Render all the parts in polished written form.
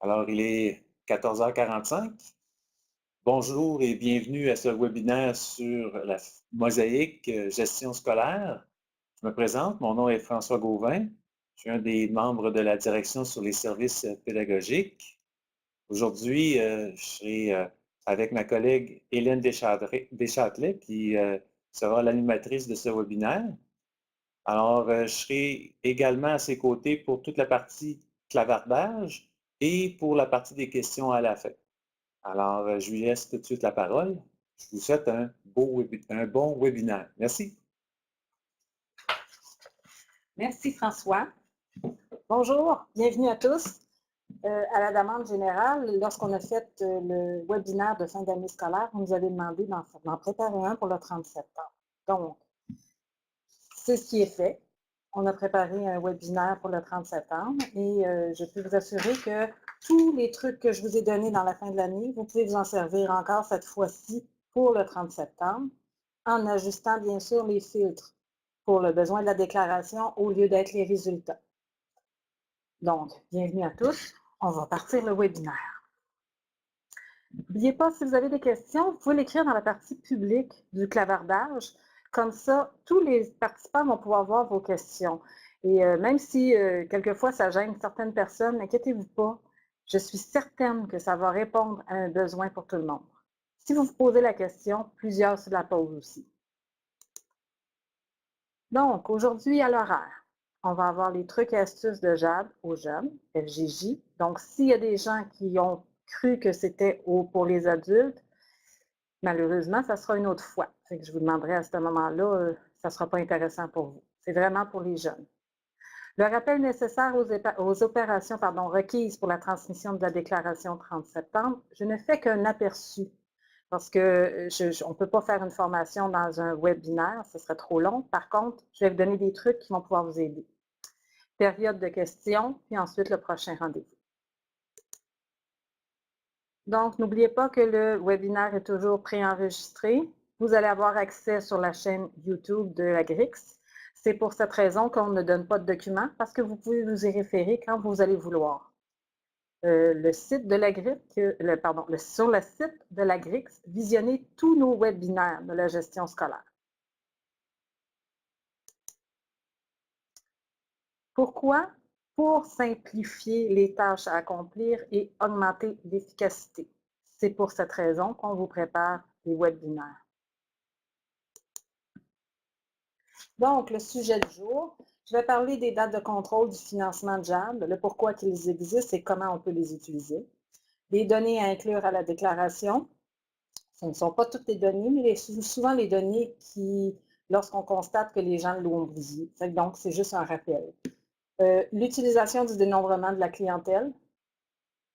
Alors, il est 14h45. Bonjour et bienvenue à ce webinaire sur la mosaïque gestion scolaire. Je me présente, mon nom est François Gauvin. Je suis un des membres de la direction sur les services pédagogiques. Aujourd'hui, je serai avec ma collègue Hélène Deschâtelet, qui sera l'animatrice de ce webinaire. Alors, je serai également à ses côtés pour toute la partie clavardage et pour la partie des questions à la fin. Alors, je lui laisse tout de suite la parole. Je vous souhaite un bon webinaire. Merci. Merci François. Bonjour, bienvenue à tous. À la demande générale, lorsqu'on a fait le webinaire de fin d'année scolaire, vous nous avez demandé d'en préparer un pour le 30 septembre. Donc, c'est ce qui est fait. On a préparé un webinaire pour le 30 septembre et je peux vous assurer que tous les trucs que je vous ai donnés dans la fin de l'année, vous pouvez vous en servir encore cette fois-ci pour le 30 septembre, en ajustant bien sûr les filtres pour le besoin de la déclaration au lieu d'être les résultats. Donc, bienvenue à tous. On va partir le webinaire. N'oubliez pas, si vous avez des questions, vous pouvez l'écrire dans la partie publique du clavardage. Comme ça, tous les participants vont pouvoir voir vos questions. Et même si quelquefois ça gêne certaines personnes, n'inquiétez-vous pas. Je suis certaine que ça va répondre à un besoin pour tout le monde. Si vous vous posez la question, plusieurs se la posent aussi. Donc, aujourd'hui à l'horaire, on va avoir les trucs et astuces de Jade aux jeunes, FGJ. Donc, s'il y a des gens qui ont cru que c'était pour les adultes, malheureusement, ça sera une autre fois. Fait que je vous demanderai à ce moment-là, ça ne sera pas intéressant pour vous. C'est vraiment pour les jeunes. Le rappel nécessaire aux opérations requises pour la transmission de la déclaration 30 septembre, je ne fais qu'un aperçu parce qu'on ne peut pas faire une formation dans un webinaire, ce serait trop long. Par contre, je vais vous donner des trucs qui vont pouvoir vous aider. Période de questions, puis ensuite le prochain rendez-vous. Donc, n'oubliez pas que le webinaire est toujours préenregistré. Vous allez avoir accès sur la chaîne YouTube de la GRIX. C'est pour cette raison qu'on ne donne pas de documents parce que vous pouvez vous y référer quand vous allez vouloir. Le site de la GRIX, sur le site de la GRIX, visionnez tous nos webinaires de la gestion scolaire. Pourquoi? Pour simplifier les tâches à accomplir et augmenter l'efficacité. C'est pour cette raison qu'on vous prépare les webinaires. Donc, le sujet du jour, je vais parler des dates de contrôle du financement de JAB, le pourquoi qu'ils existent et comment on peut les utiliser. Les données à inclure à la déclaration. Ce ne sont pas toutes les données, mais souvent les données qui, lorsqu'on constate que les gens l'ont oublié. Donc, c'est juste un rappel. L'utilisation du dénombrement de la clientèle.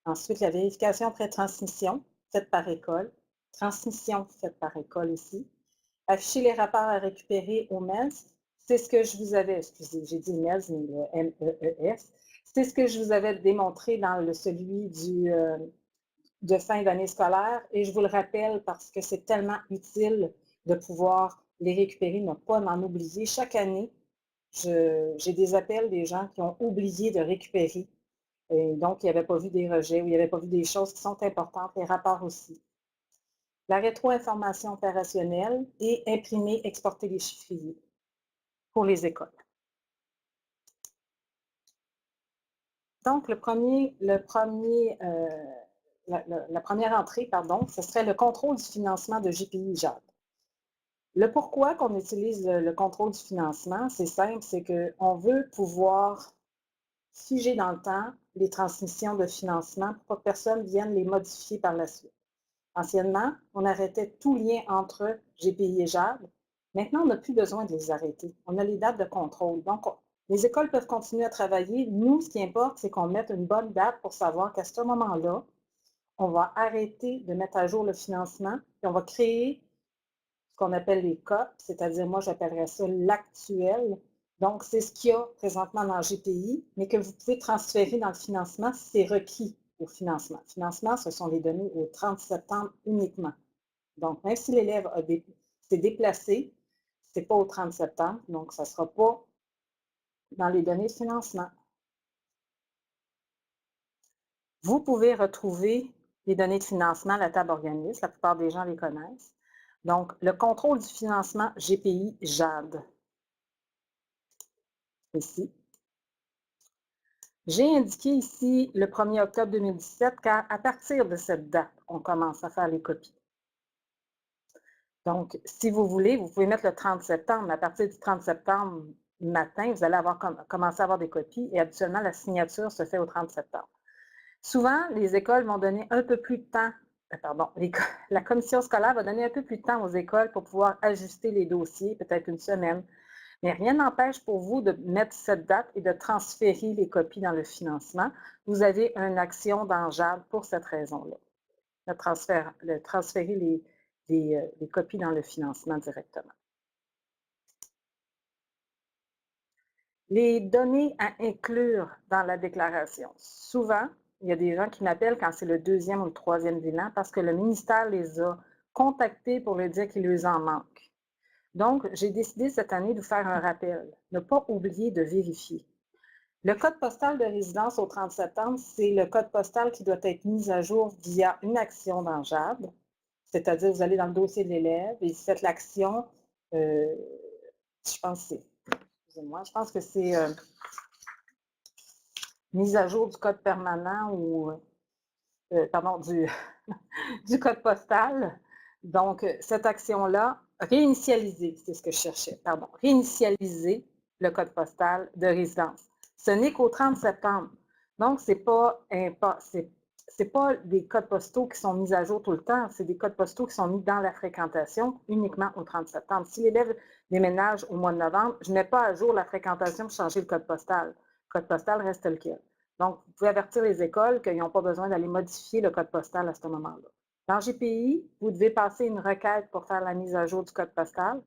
Ensuite, la vérification pré-transmission, faite par école. Transmission, faite par école aussi. Afficher les rapports à récupérer au MES. C'est ce que je vous avais, excusez, j'ai dit MES, mais le MEES. C'est ce que je vous avais démontré dans celui de fin d'année scolaire. Et je vous le rappelle parce que c'est tellement utile de pouvoir les récupérer, ne pas m'en oublier. Chaque année, j'ai des appels des gens qui ont oublié de récupérer. Et donc, ils n'avaient pas vu des rejets ou ils n'avaient pas vu des choses qui sont importantes, les rapports aussi. La rétro-information opérationnelle et imprimer, exporter les chiffriers pour les écoles. Donc, la première entrée, ce serait le contrôle du financement de GPI JAD. Le pourquoi qu'on utilise le contrôle du financement, c'est simple, c'est qu'on veut pouvoir figer dans le temps les transmissions de financement pour pas que personne vienne les modifier par la suite. Anciennement, on arrêtait tout lien entre GPI et JAD. Maintenant, on n'a plus besoin de les arrêter. On a les dates de contrôle. Donc, les écoles peuvent continuer à travailler. Nous, ce qui importe, c'est qu'on mette une bonne date pour savoir qu'à ce moment-là, on va arrêter de mettre à jour le financement et on va créer ce qu'on appelle les COP, c'est-à-dire, moi, j'appellerais ça l'actuel. Donc, c'est ce qu'il y a présentement dans le GPI, mais que vous pouvez transférer dans le financement si c'est requis au financement. Le financement, ce sont les données au 30 septembre uniquement. Donc, même si l'élève s'est déplacé, ce n'est pas au 30 septembre, donc ça ne sera pas dans les données de financement. Vous pouvez retrouver les données de financement à la table organisme. La plupart des gens les connaissent. Donc, le contrôle du financement GPI JAD. Ici. J'ai indiqué ici le 1er octobre 2017, car à partir de cette date, on commence à faire les copies. Donc, si vous voulez, vous pouvez mettre le 30 septembre, mais à partir du 30 septembre matin, vous allez commencer à avoir des copies et habituellement, la signature se fait au 30 septembre. Souvent, les écoles vont donner un peu plus de temps, la commission scolaire va donner un peu plus de temps aux écoles pour pouvoir ajuster les dossiers, peut-être une semaine. Mais rien n'empêche pour vous de mettre cette date et de transférer les copies dans le financement. Vous avez une action dans JAD pour cette raison-là, de transférer les copies dans le financement directement. Les données à inclure dans la déclaration. Souvent, il y a des gens qui m'appellent quand c'est le 2e ou le 3e bilan parce que le ministère les a contactés pour leur dire qu'il leur en manque. Donc, j'ai décidé cette année de faire un rappel, ne pas oublier de vérifier. Le code postal de résidence au 30 septembre, c'est le code postal qui doit être mis à jour via une action dans JAD, c'est-à-dire vous allez dans le dossier de l'élève et vous faites l'action, je pense que c'est mise à jour du code permanent ou, du code postal. Donc, cette action-là, réinitialiser, c'est ce que je cherchais, réinitialiser le code postal de résidence. Ce n'est qu'au 30 septembre. Donc, ce n'est pas des codes postaux qui sont mis à jour tout le temps, c'est des codes postaux qui sont mis dans la fréquentation uniquement au 30 septembre. Si l'élève déménage au mois de novembre, je ne mets pas à jour la fréquentation pour changer le code postal. Le code postal reste tel quel. Donc, vous pouvez avertir les écoles qu'ils n'ont pas besoin d'aller modifier le code postal à ce moment-là. Dans GPI, vous devez passer une requête pour faire la mise à jour du code postal.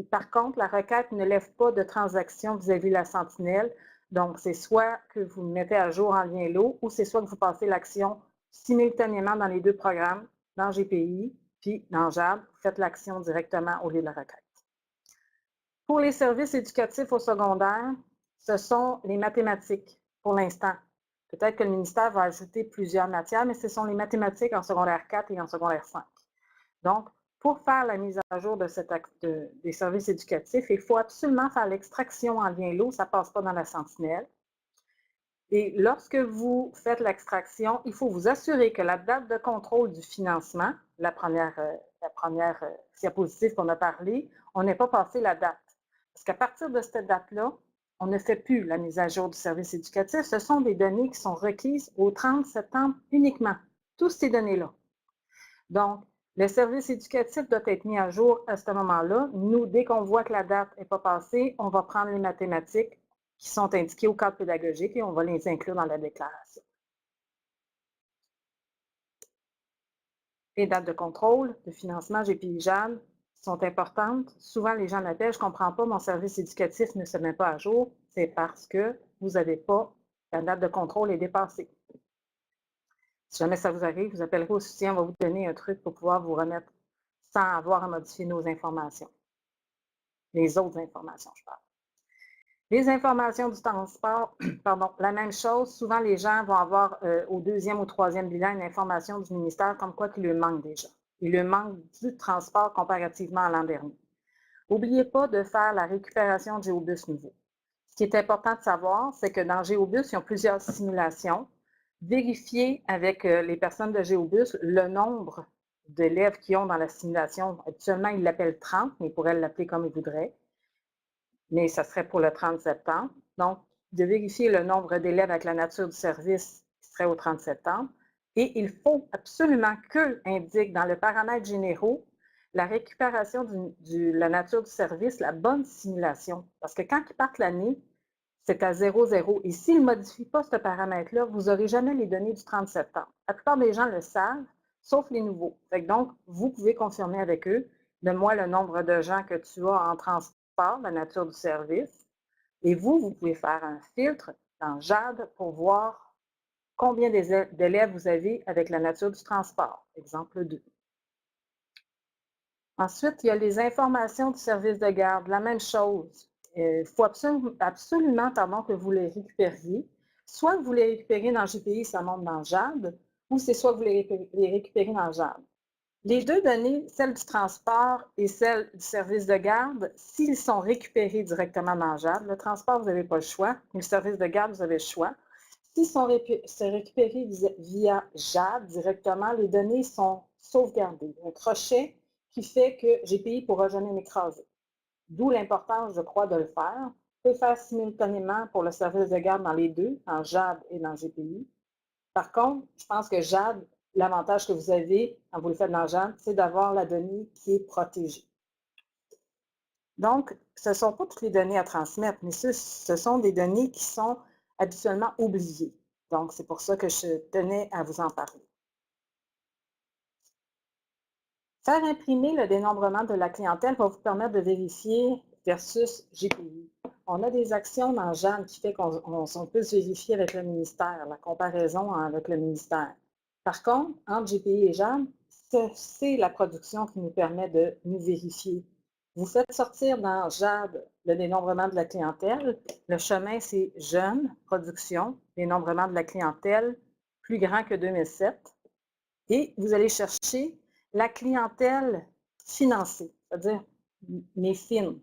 Par contre, la requête ne lève pas de transaction vis-à-vis de la sentinelle. Donc, c'est soit que vous mettez à jour en lien lot ou c'est soit que vous passez l'action simultanément dans les deux programmes, dans GPI, puis dans JAD, vous faites l'action directement au lieu de la requête. Pour les services éducatifs au secondaire, ce sont les mathématiques pour l'instant. Peut-être que le ministère va ajouter plusieurs matières, mais ce sont les mathématiques en secondaire 4 et en secondaire 5. Donc, pour faire la mise à jour des services éducatifs, il faut absolument faire l'extraction en lien lot, ça ne passe pas dans la sentinelle. Et lorsque vous faites l'extraction, il faut vous assurer que la date de contrôle du financement, la première diapositive qu'on a parlé, on n'a pas passé la date. Parce qu'à partir de cette date-là, on ne fait plus la mise à jour du service éducatif. Ce sont des données qui sont requises au 30 septembre uniquement, toutes ces données-là. Donc, le service éducatif doit être mis à jour à ce moment-là. Nous, dès qu'on voit que la date n'est pas passée, on va prendre les mathématiques qui sont indiquées au cadre pédagogique et on va les inclure dans la déclaration. Les dates de contrôle, de financement GPI-JAD sont importantes. Souvent, les gens m'appellent, je ne comprends pas, mon service éducatif ne se met pas à jour. C'est parce que vous n'avez pas, la date de contrôle est dépassée. Si jamais ça vous arrive, vous appellerez au soutien, on va vous donner un truc pour pouvoir vous remettre sans avoir à modifier nos informations. Les autres informations, je parle. Les informations du transport, la même chose. Souvent, les gens vont avoir au 2e ou 3e bilan une information du ministère comme quoi qu'il lui manque déjà. Il lui manque du transport comparativement à l'an dernier. N'oubliez pas de faire la récupération de Géobus nouveau. Ce qui est important de savoir, c'est que dans Géobus, ils ont plusieurs simulations. Vérifiez avec les personnes de Géobus le nombre d'élèves qu'ils ont dans la simulation. Habituellement, ils l'appellent 30, mais ils pourraient l'appeler comme ils voudraient. Mais ça serait pour le 30 septembre. Donc, de vérifier le nombre d'élèves avec la nature du service qui serait au 30 septembre. Et il faut absolument qu'eux indiquent dans le paramètre généraux la récupération de la nature du service, la bonne simulation. Parce que quand ils partent l'année, c'est à 0,0. Et s'ils ne modifient pas ce paramètre-là, vous n'aurez jamais les données du 30 septembre. La plupart des gens le savent, sauf les nouveaux. Donc, vous pouvez confirmer avec eux, donne-moi le nombre de gens que tu as en transport, la nature du service. Et vous pouvez faire un filtre dans JAD pour voir combien d'élèves vous avez avec la nature du transport. Exemple 2. Ensuite, il y a les informations du service de garde. La même chose. Il faut absolument que vous les récupériez. soit vous les récupérez dans GPI, ça monte dans JAD, ou c'est soit vous les récupérez dans JAD. Les deux données, celle du transport et celle du service de garde, s'ils sont récupérés directement dans JAD, le transport, vous n'avez pas le choix, mais le service de garde, vous avez le choix. S'ils sont récupérés via JAD directement, les données sont sauvegardées. Un crochet qui fait que GPI pourra jamais m'écraser. D'où l'importance, je crois, de le faire. Vous pouvez faire simultanément pour le service de garde dans les deux, en JAD et dans GPI. Par contre, je pense que JAD, l'avantage que vous avez quand vous le faites dans JAD, c'est d'avoir la donnée qui est protégée. Donc, ce ne sont pas toutes les données à transmettre, mais ce sont des données qui sont habituellement oubliées. Donc, c'est pour ça que je tenais à vous en parler. Faire imprimer le dénombrement de la clientèle va vous permettre de vérifier versus GPI. On a des actions dans JAD qui fait qu'on peut se vérifier avec le ministère, la comparaison avec le ministère. Par contre, entre GPI et JAD, c'est la production qui nous permet de nous vérifier. Vous faites sortir dans JAD le dénombrement de la clientèle. Le chemin, c'est jeune, production, dénombrement de la clientèle, plus grand que 2007. Et vous allez chercher la clientèle financée, c'est-à-dire mes films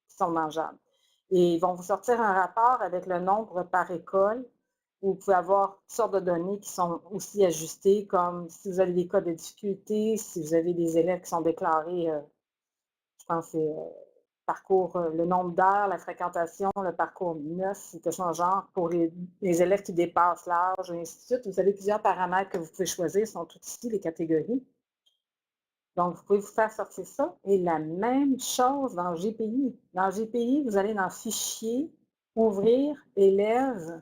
qui sont dans JAD. Et ils vont vous sortir un rapport avec le nombre par école, où vous pouvez avoir toutes sortes de données qui sont aussi ajustées, comme si vous avez des cas de difficulté, si vous avez des élèves qui sont déclarés, je pense que c'est parcours, le nombre d'heures, la fréquentation, le parcours 9, c'est quelque chose de genre, pour les élèves qui dépassent l'âge, et ainsi de suite. Vous avez plusieurs paramètres que vous pouvez choisir, sont tous ici, les catégories. Donc, vous pouvez vous faire sortir ça. Et la même chose dans GPI. Dans GPI, vous allez dans Fichier, Ouvrir, Élèves,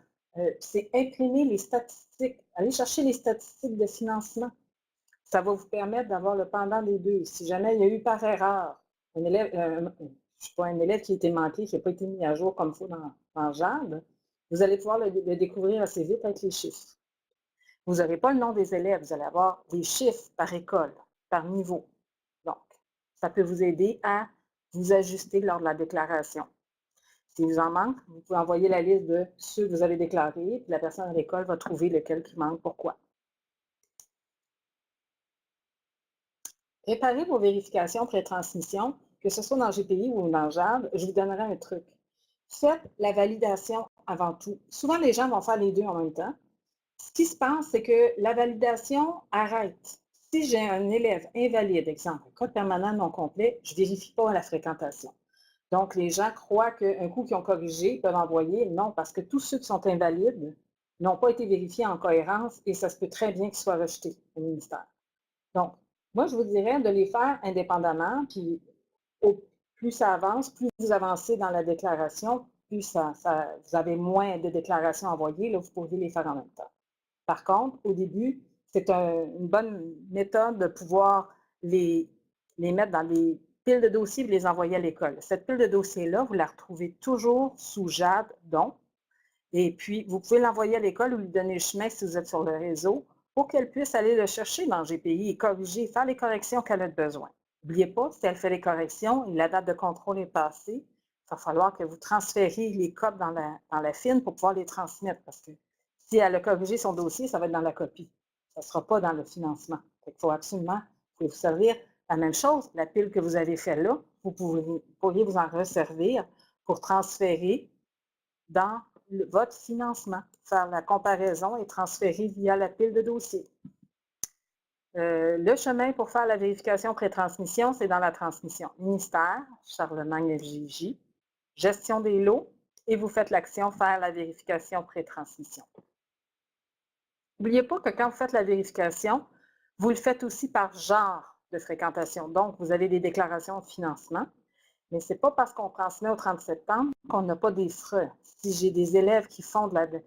c'est imprimer les statistiques. Allez chercher les statistiques de financement. Ça va vous permettre d'avoir le pendant des deux. Si jamais il y a eu par erreur un élève, je sais pas, un élève qui a été manqué, qui n'a pas été mis à jour comme il faut dans JAD, vous allez pouvoir le découvrir assez vite avec les chiffres. Vous n'aurez pas le nom des élèves, vous allez avoir des chiffres par école, par niveau. Donc, ça peut vous aider à vous ajuster lors de la déclaration. Si vous en manque, vous pouvez envoyer la liste de ceux que vous avez déclarés, puis la personne à l'école va trouver lequel qui manque, pourquoi. Préparez vos vérifications pré-transmission, que ce soit dans GPI ou dans JAD, je vous donnerai un truc. Faites la validation avant tout. Souvent, les gens vont faire les deux en même temps. Ce qui se passe, c'est que la validation arrête. Si j'ai un élève invalide, exemple, code permanent non complet, je ne vérifie pas la fréquentation. Donc, les gens croient qu'un coup qu'ils ont corrigé, ils peuvent envoyer. Non, parce que tous ceux qui sont invalides n'ont pas été vérifiés en cohérence et ça se peut très bien qu'ils soient rejetés au ministère. Donc, moi, je vous dirais de les faire indépendamment, puis plus ça avance, plus vous avancez dans la déclaration, plus vous avez moins de déclarations envoyées, là, vous pourriez les faire en même temps. Par contre, au début, c'est une bonne méthode de pouvoir les mettre dans des piles de dossiers et les envoyer à l'école. Cette pile de dossiers-là, vous la retrouvez toujours sous JAD, donc, et puis vous pouvez l'envoyer à l'école ou lui donner le chemin si vous êtes sur le réseau pour qu'elle puisse aller le chercher dans GPI et corriger, faire les corrections qu'elle a besoin. N'oubliez pas, si elle fait les corrections et la date de contrôle est passée, il va falloir que vous transfériez les codes dans la fine pour pouvoir les transmettre parce que si elle a corrigé son dossier, ça va être dans la copie. Ça ne sera pas dans le financement. Il faut absolument vous servir la même chose. La pile que vous avez faite là, vous pourriez vous en resservir pour transférer dans votre financement, faire la comparaison et transférer via la pile de dossiers. Le chemin pour faire la vérification pré-transmission, c'est dans la transmission. Ministère, Charlemagne FJJ, gestion des lots, et vous faites l'action faire la vérification pré-transmission. N'oubliez pas que quand vous faites la vérification, vous le faites aussi par genre de fréquentation. Donc, vous avez des déclarations de financement, mais ce n'est pas parce qu'on transmet au 30 septembre qu'on n'a pas des frais. Si j'ai des élèves qui font de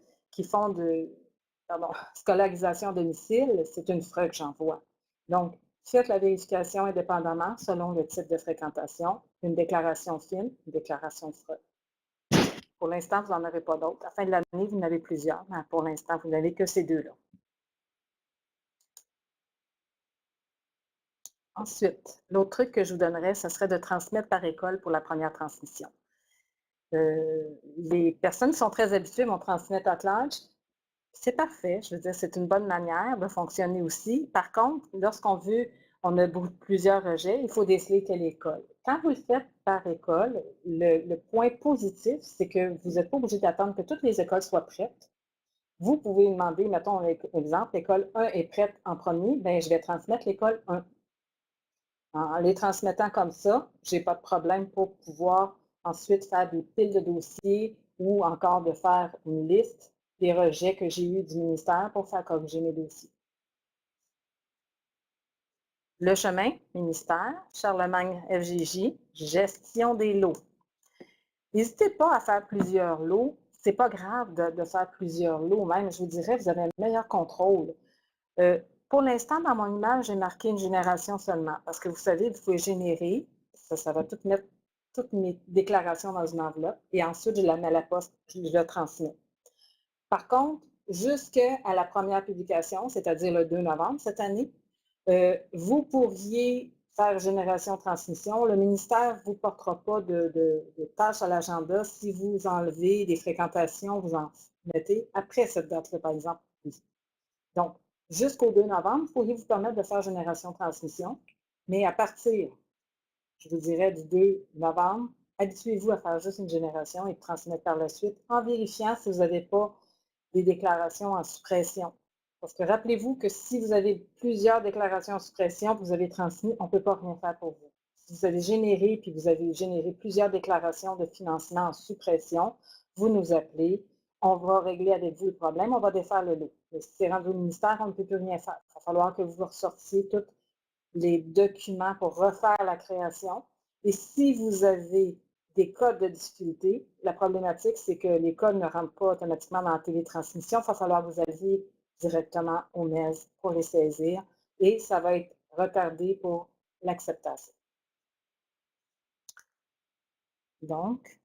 scolarisation à domicile, c'est une frais que j'envoie. Donc, faites la vérification indépendamment selon le type de fréquentation, une déclaration fine, une déclaration de frais. Pour l'instant, vous n'en aurez pas d'autres. À la fin de l'année, vous en avez plusieurs, mais pour l'instant, vous n'avez que ces deux-là. Ensuite, l'autre truc que je vous donnerais, ce serait de transmettre par école pour la première transmission. Les personnes qui sont très habituées vont transmettre à large. C'est parfait, je veux dire, c'est une bonne manière de fonctionner aussi. Par contre, on a plusieurs rejets, il faut déceler quelle école. Quand vous le faites par école, le point positif, c'est que vous n'êtes pas obligé d'attendre que toutes les écoles soient prêtes. Vous pouvez demander, mettons exemple, l'école 1 est prête en premier, bien, je vais transmettre l'école 1. En les transmettant comme ça, je n'ai pas de problème pour pouvoir ensuite faire des piles de dossiers ou encore de faire une liste des rejets que j'ai eus du ministère pour faire corriger mes dossiers. Le chemin, ministère, Charlemagne FGJ, gestion des lots. N'hésitez pas à faire plusieurs lots. Ce n'est pas grave de faire plusieurs lots. Même, je vous dirais, vous avez un meilleur contrôle. Pour l'instant, dans mon image, j'ai marqué une génération seulement. Parce que vous savez, vous pouvez générer, ça va tout mettre toutes mes déclarations dans une enveloppe. Et ensuite, je la mets à la poste, je le transmets. Par contre, jusqu'à la première publication, c'est-à-dire le 2 novembre cette année, vous pourriez faire génération-transmission. Le ministère ne vous portera pas de tâches à l'agenda si vous enlevez des fréquentations, vous en mettez après cette date-là, par exemple. Donc, jusqu'au 2 novembre, vous pourriez vous permettre de faire génération-transmission, mais à partir, je vous dirais, du 2 novembre, habituez-vous à faire juste une génération et de transmettre par la suite en vérifiant si vous n'avez pas des déclarations en suppression. Parce que rappelez-vous que si vous avez plusieurs déclarations en suppression que vous avez transmises, on ne peut pas rien faire pour vous. Si vous avez généré, puis vous avez généré plusieurs déclarations de financement en suppression, vous nous appelez, on va régler avec vous le problème, on va défaire le lot. Mais si c'est rendu au ministère, on ne peut plus rien faire. Il va falloir que vous ressortiez tous les documents pour refaire la création. Et si vous avez des codes de difficulté, la problématique, c'est que les codes ne rentrent pas automatiquement dans la télétransmission. Il va falloir que vous alliez directement au MES pour les saisir et ça va être retardé pour l'acceptation. Donc,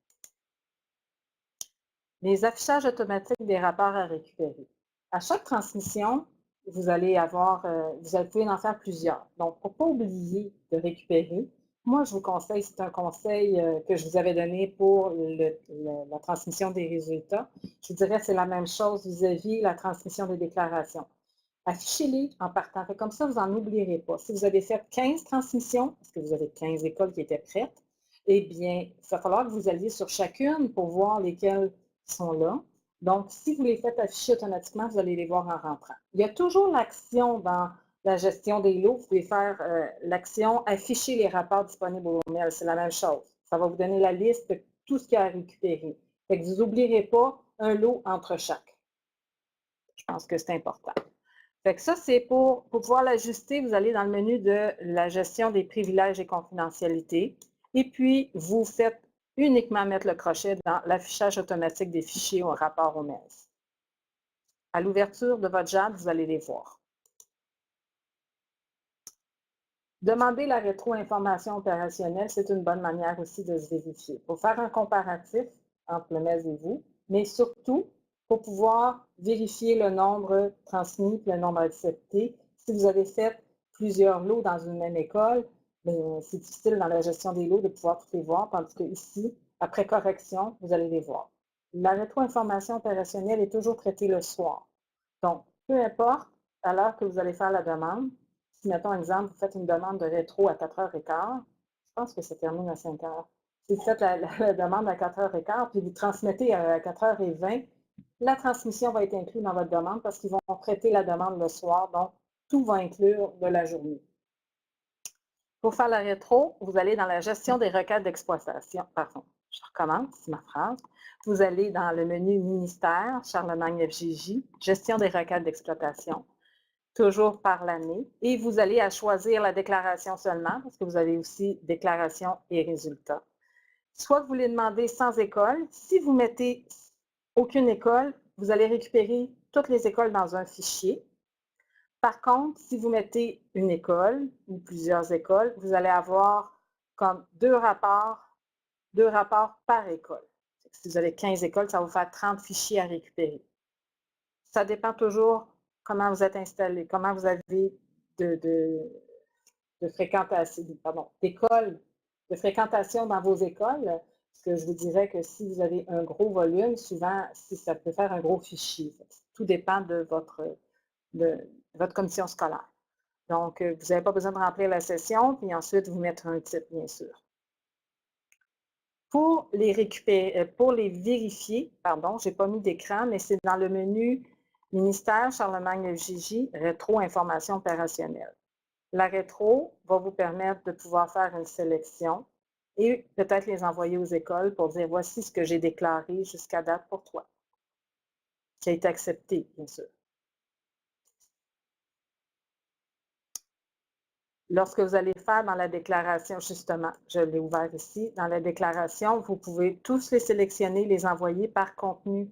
les affichages automatiques des rapports à récupérer. À chaque transmission, vous allez pouvoir en faire plusieurs. Donc, pour ne pas oublier de récupérer, moi, je vous conseille, c'est un conseil que je vous avais donné pour la transmission des résultats. Je vous dirais que c'est la même chose vis-à-vis la transmission des déclarations. Affichez-les en partant. Comme ça, vous n'en oublierez pas. Si vous avez fait 15 transmissions, parce que vous avez 15 écoles qui étaient prêtes, eh bien, il va falloir que vous alliez sur chacune pour voir lesquelles sont là. Donc, si vous les faites afficher automatiquement, vous allez les voir en rentrant. Il y a toujours l'action dans la gestion des lots. Vous pouvez faire l'action « Afficher les rapports disponibles au mail ». C'est la même chose. Ça va vous donner la liste de tout ce qu'il y a à récupérer. Fait que vous n'oublierez pas un lot entre chaque. Je pense que c'est important. Fait que ça, c'est pour pouvoir l'ajuster, vous allez dans le menu de la gestion des privilèges et confidentialité. Et puis, vous faites uniquement mettre le crochet dans l'affichage automatique des fichiers au rapport au MES. À l'ouverture de votre JAD, vous allez les voir. Demander la rétro-information opérationnelle, c'est une bonne manière aussi de se vérifier. Pour faire un comparatif entre le MES et vous, mais surtout pour pouvoir vérifier le nombre transmis et le nombre accepté. Si vous avez fait plusieurs lots dans une même école, c'est difficile dans la gestion des lots de pouvoir tous les voir, tandis que ici, après correction, vous allez les voir. La rétro-information opérationnelle est toujours traitée le soir. Donc, peu importe à l'heure que vous allez faire la demande, si, mettons exemple, vous faites une demande de rétro à 4h15, je pense que ça termine à 5h. Si vous faites la demande à 4h15, puis vous transmettez à 4h20, la transmission va être inclue dans votre demande parce qu'ils vont traiter la demande le soir, donc tout va inclure de la journée. Pour faire la rétro, vous allez dans la gestion des requêtes d'exploitation. Pardon, je recommence ma phrase. Vous allez dans le menu ministère, Charlemagne FGJ, gestion des requêtes d'exploitation, toujours par l'année, et vous allez à choisir la déclaration seulement, parce que vous avez aussi déclaration et résultats. Soit vous les demandez sans école. Si vous mettez aucune école, vous allez récupérer toutes les écoles dans un fichier. Par contre, si vous mettez une école ou plusieurs écoles, vous allez avoir comme deux rapports par école. Si vous avez 15 écoles, ça va vous faire 30 fichiers à récupérer. Ça dépend toujours comment vous êtes installé, comment vous avez de fréquentation, d'écoles, de fréquentation dans vos écoles. Parce que je vous dirais que si vous avez un gros volume, souvent, ça peut faire un gros fichier. tout dépend de votre commission scolaire. Donc, vous n'avez pas besoin de remplir la session, puis ensuite vous mettre un titre, bien sûr. Pour les vérifier, pardon, je n'ai pas mis d'écran, mais c'est dans le menu Ministère Charlemagne-FJJ, Rétro Information opérationnelle. La rétro va vous permettre de pouvoir faire une sélection et peut-être les envoyer aux écoles pour dire voici ce que j'ai déclaré jusqu'à date pour toi, qui a été accepté, bien sûr. Lorsque vous allez faire dans la déclaration, justement, je l'ai ouvert ici, dans la déclaration, vous pouvez tous les sélectionner, les envoyer par contenu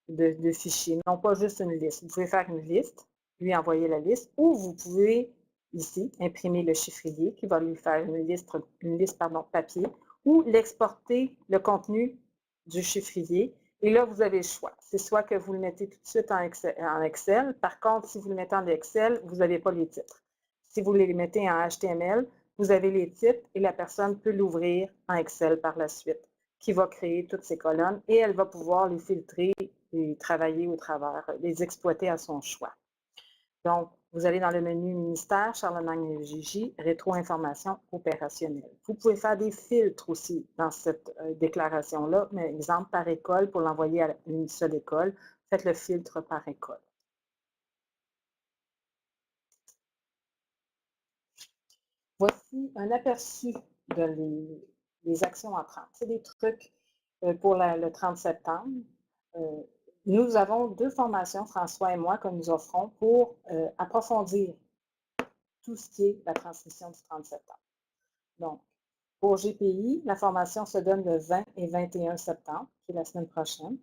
de fichier, non pas juste une liste. Vous pouvez faire une liste, lui envoyer la liste, ou vous pouvez, ici, imprimer le chiffrier qui va lui faire une liste papier, ou l'exporter le contenu du chiffrier. Et là, vous avez le choix. C'est soit que vous le mettez tout de suite en Excel. Par contre, si vous le mettez en Excel, vous n'avez pas les titres. Si vous les mettez en HTML, vous avez les titres et la personne peut l'ouvrir en Excel par la suite, qui va créer toutes ces colonnes et elle va pouvoir les filtrer et travailler au travers, les exploiter à son choix. Donc, vous allez dans le menu Ministère, Charlemagne-FJJ, Rétro-information opérationnelle. Vous pouvez faire des filtres aussi dans cette déclaration-là, mais exemple par école, pour l'envoyer à une seule école, faites le filtre par école. Voici un aperçu de les actions à prendre. C'est des trucs pour le 30 septembre. Nous avons 2 formations, François et moi, que nous offrons pour approfondir tout ce qui est la transmission du 30 septembre. Donc, pour GPI, la formation se donne le 20 et 21 septembre, qui est la semaine prochaine.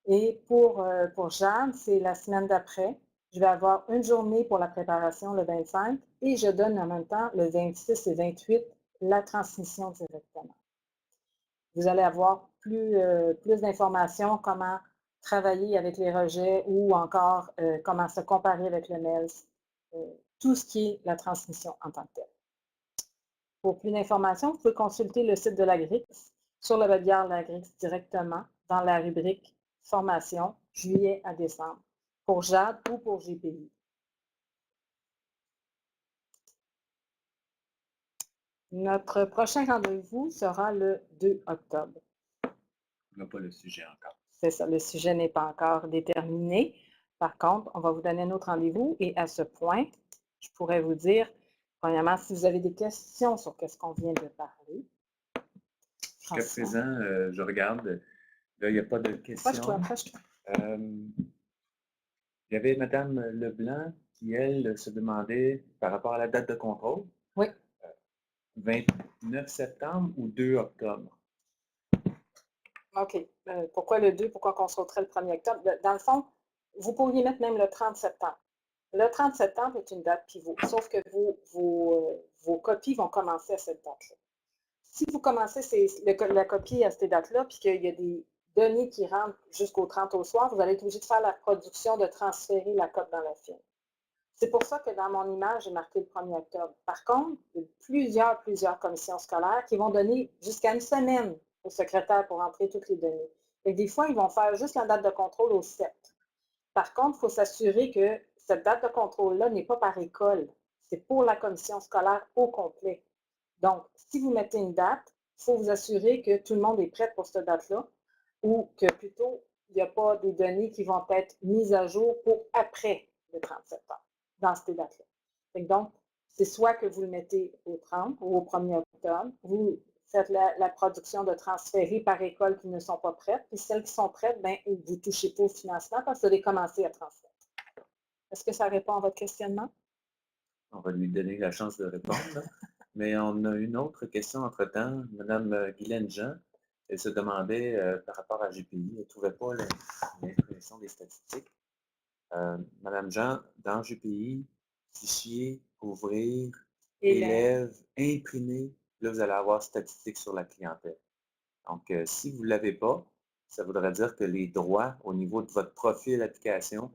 Et pour Jeanne, c'est la semaine d'après. Je vais avoir une journée pour la préparation le 25 et je donne en même temps le 26 et 28 la transmission directement. Vous allez avoir plus d'informations, comment travailler avec les rejets ou encore comment se comparer avec le MELS, tout ce qui est la transmission en tant que telle. Pour plus d'informations, vous pouvez consulter le site de l'Agrix sur le webinaire de l'Agrix directement dans la rubrique Formation, juillet à décembre, pour JAD ou pour GPI. Notre prochain rendez-vous sera le 2 octobre. On n'a pas le sujet encore. C'est ça, le sujet n'est pas encore déterminé. Par contre, on va vous donner un autre rendez-vous et à ce point, je pourrais vous dire, premièrement, si vous avez des questions sur ce qu'on vient de parler. Jusqu'à présent, je regarde, là, il n'y a pas de questions. Approche-toi. Il y avait Mme Leblanc qui, elle, se demandait par rapport à la date de contrôle. Oui. 29 septembre ou 2 octobre? OK. Pourquoi le 2? Pourquoi qu'on sauterait le 1er octobre? Dans le fond, vous pourriez mettre même le 30 septembre. Le 30 septembre est une date pivot, sauf que vos copies vont commencer à cette date-là. Si vous commencez la copie à cette date-là, puis qu'il y a des données qui rentrent jusqu'au 30 au soir, vous allez être obligé de faire la production, de transférer la cote dans la firme. C'est pour ça que dans mon image, j'ai marqué le 1er octobre. Par contre, il y a plusieurs commissions scolaires qui vont donner jusqu'à une semaine au secrétaire pour entrer toutes les données. Et des fois, ils vont faire juste la date de contrôle au 7. Par contre, il faut s'assurer que cette date de contrôle-là n'est pas par école. C'est pour la commission scolaire au complet. Donc, si vous mettez une date, il faut vous assurer que tout le monde est prêt pour cette date-là ou que plutôt, il n'y a pas des données qui vont être mises à jour pour après le 30 septembre, dans ces dates-là. Donc, c'est soit que vous le mettez au 30 ou au 1er octobre, vous faites la production de transférés par école qui ne sont pas prêtes, puis celles qui sont prêtes, bien, vous ne touchez pas au financement parce que vous allez commencer à transférer. Est-ce que ça répond à votre questionnement? On va lui donner la chance de répondre. Mais on a une autre question entre-temps. Mme Guylaine Jean, elle se demandait par rapport à GPI, elle ne trouvait pas l'impression des statistiques. Mme Jean, dans GPI, fichier, ouvrir, élèves, imprimer, là, vous allez avoir statistiques sur la clientèle. Donc, si vous ne l'avez pas, ça voudrait dire que les droits au niveau de votre profil application,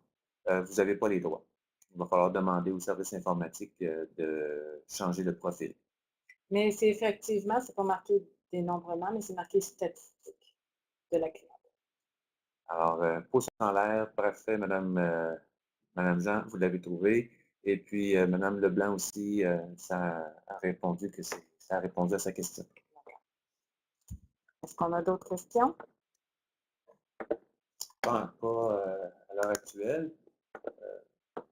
vous n'avez pas les droits. Il va falloir demander au service informatique de changer de profil. Mais c'est effectivement, c'est pas marqué dénombrement, mais c'est marqué statistique de la clientèle. Alors, pouce en l'air, parfait, Madame Jean, vous l'avez trouvé. Et puis, Madame Leblanc aussi, ça a répondu ça a répondu à sa question. Est-ce qu'on a d'autres questions? Pas à l'heure actuelle.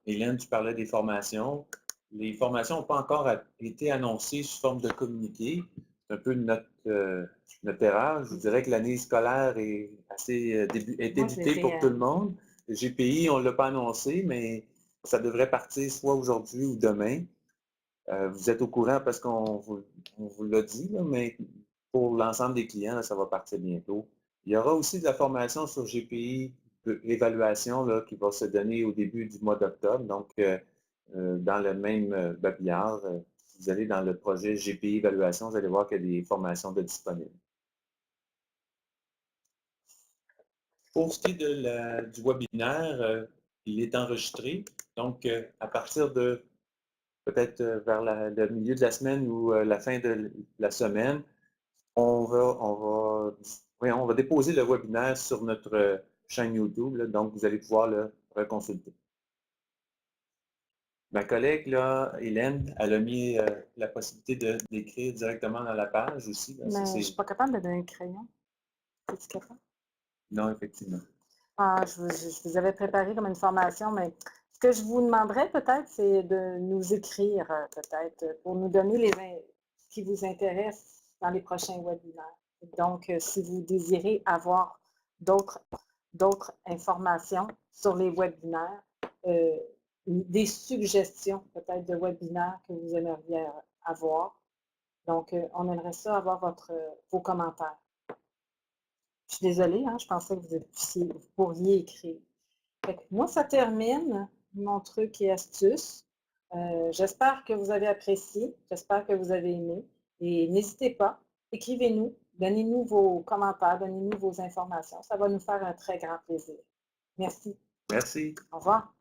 Hélène, tu parlais des formations. Les formations n'ont pas encore été annoncées sous forme de communiqué. C'est un peu notre erreur. Je vous dirais que l'année scolaire est débutée pour tout le monde. Le GPI, on ne l'a pas annoncé, mais ça devrait partir soit aujourd'hui ou demain. Vous êtes au courant parce qu'on vous l'a dit, là, mais pour l'ensemble des clients, là, ça va partir bientôt. Il y aura aussi de la formation sur GPI, l'évaluation qui va se donner au début du mois d'octobre. Donc, dans le même babillard, si vous allez dans le projet GPI Évaluation, vous allez voir qu'il y a des formations de disponibles. Pour ce qui est du webinaire, il est enregistré. Donc, à partir de peut-être vers le milieu de la semaine ou la fin de la semaine, on va déposer le webinaire sur notre chaîne YouTube. Là, donc, vous allez pouvoir le reconsulter. Ma collègue, là, Hélène, elle a mis la possibilité d'écrire directement dans la page aussi. Là, mais je ne suis pas capable de donner le crayon. Es-tu capable? Non, effectivement. Ah, je vous avais préparé comme une formation, mais ce que je vous demanderais peut-être, c'est de nous écrire peut-être pour nous donner ce qui vous intéresse dans les prochains webinaires. Donc, si vous désirez avoir d'autres informations sur les webinaires, des suggestions peut-être de webinaires que vous aimeriez avoir. Donc, on aimerait ça avoir vos commentaires. Je suis désolée, hein, je pensais que vous pourriez écrire. Moi, ça termine mon truc et astuce. J'espère que vous avez apprécié, j'espère que vous avez aimé. Et n'hésitez pas, écrivez-nous, donnez-nous vos commentaires, donnez-nous vos informations. Ça va nous faire un très grand plaisir. Merci. Merci. Au revoir.